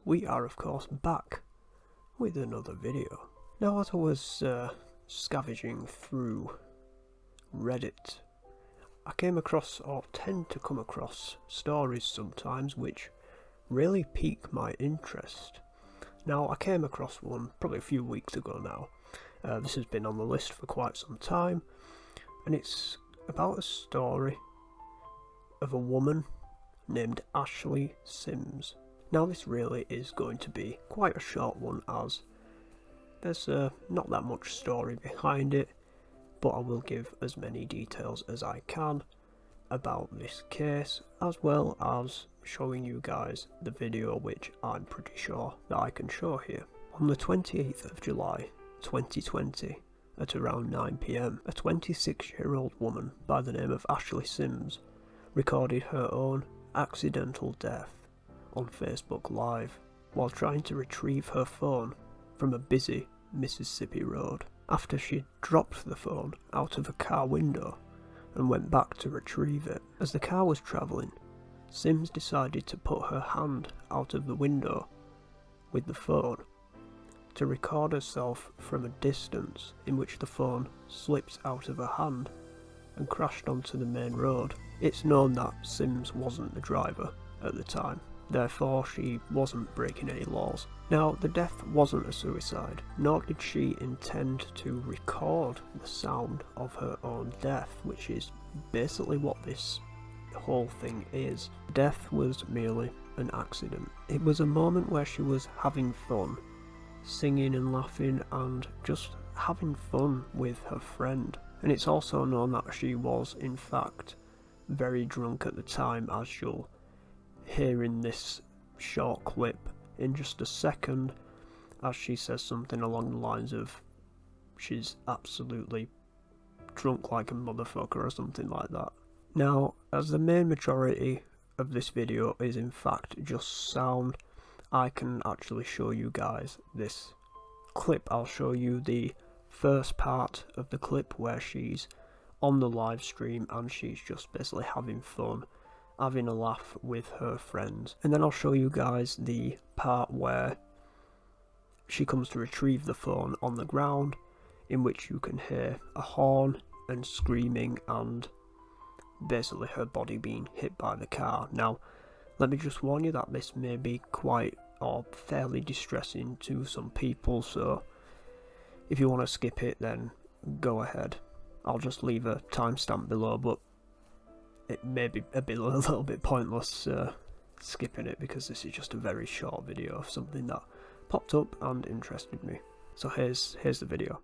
we are of course back with another video. Now, as I was scavenging through Reddit, I came across, or tend to come across, stories sometimes which really pique my interest. Now, I came across one probably a few weeks ago now. This has been on the list for quite some time, and it's about a story of a woman named Ashlee Sims. Now, this really is going to be quite a short one, as there's not that much story behind it, but I will give as many details as I can about this case, as well as showing you guys the video which I'm pretty sure that I can show here. On the 28th of July 2020, at around 9 PM, a 26-year-old woman by the name of Ashlee Sims recorded her own accidental death on Facebook Live while trying to retrieve her phone from a busy Mississippi road. After she dropped the phone out of a car window and went back to retrieve it, as the car was travelling, Sims decided to put her hand out of the window with the phone to record herself from a distance, in which the phone slipped out of her hand and crashed onto the main road. It's known that Sims wasn't the driver at the time, therefore she wasn't breaking any laws. Now, the death wasn't a suicide, nor did she intend to record the sound of her own death, which is basically what this whole thing is. Death was merely an accident. It was a moment where she was having fun, singing and laughing and just having fun with her friend. And it's also known that she was in fact very drunk at the time, as you'll hear in this short clip in just a second, as she says something along the lines of she's absolutely drunk like a motherfucker or something like that. Now, as the main majority of this video is in fact just sound, I can actually show you guys this clip. I'll show you the first part of the clip where she's on the live stream and she's just basically having fun, having a laugh with her friends, and then I'll show you guys the part where she comes to retrieve the phone on the ground, in which you can hear a horn and screaming and basically her body being hit by the car. Now, let me just warn you that this may be quite or fairly distressing to some people, so if you want to skip it, then go ahead. I'll just leave a timestamp below, but it may be a little bit pointless skipping it, because this is just a very short video of something that popped up and interested me. So here's the video.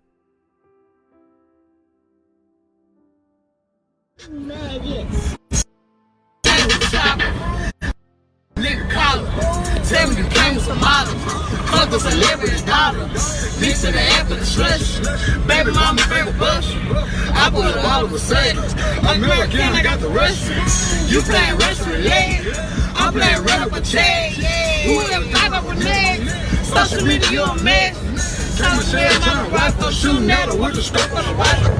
Nigga collar, tell me you came with some models. Fuck the celebrity dollar. This to the after the slush. Baby mama favorite bush. I put it all of a sudden. American, I got the Russian. You playing Russian roulette. I'm playing run up a check. Who ever type up a neck? Social media, you a mess. Trying to share my rifle, shooting at her with the scope on the rifle.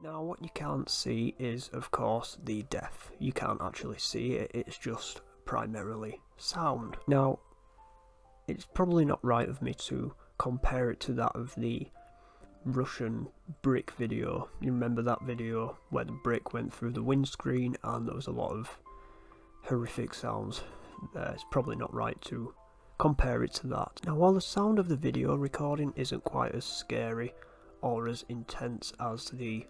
Now, what you can't see is, of course, the death. You can't actually see it, it's just primarily sound. Now, it's probably not right of me to compare it to that of the Russian brick video. You remember that video where the brick went through the windscreen and there was a lot of horrific sounds. It's probably not right to compare it to that. Now, while the sound of the video recording isn't quite as scary or as intense as the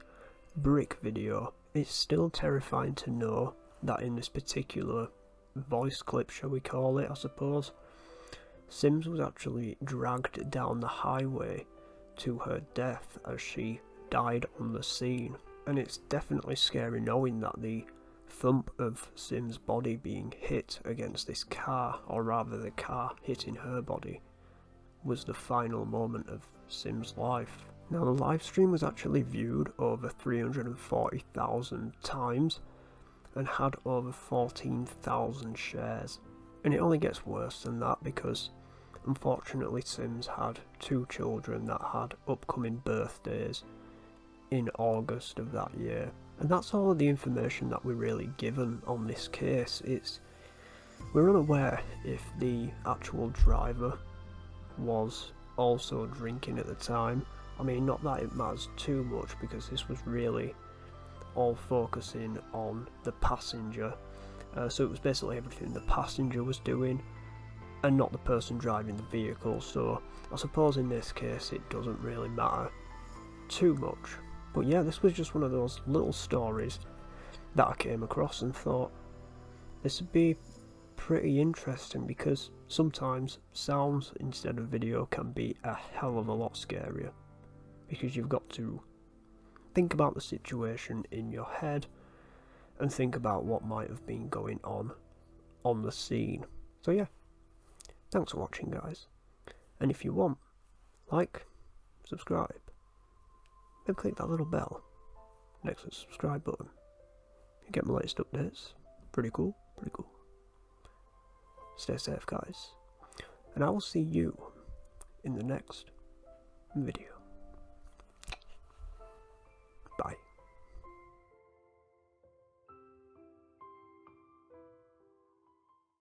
brick video, it's still terrifying to know that in this particular voice clip, shall we call it, I suppose, Sims was actually dragged down the highway to her death as she died on the scene. And it's definitely scary knowing that the thump of Sim's body being hit against this car, or rather the car hitting her body, was the final moment of Sim's life. Now, the live stream was actually viewed over 340,000 times and had over 14,000 shares. And it only gets worse than that because unfortunately Sims had 2 children that had upcoming birthdays in August of that year. And that's all of the information that we're really given on this case. We're unaware if the actual driver was also drinking at the time. I mean, not that it matters too much because this was really all focusing on the passenger. So it was basically everything the passenger was doing and not the person driving the vehicle. So I suppose in this case it doesn't really matter too much. But yeah, this was just one of those little stories that I came across and thought this would be pretty interesting because sometimes sounds instead of video can be a hell of a lot scarier because you've got to think about the situation in your head and think about what might have been going on the scene. So yeah, thanks for watching, guys, and if you want, like, subscribe, and click that little bell next to the subscribe button. You get my latest updates. Pretty cool, pretty cool. Stay safe, guys, and I will see you in the next video.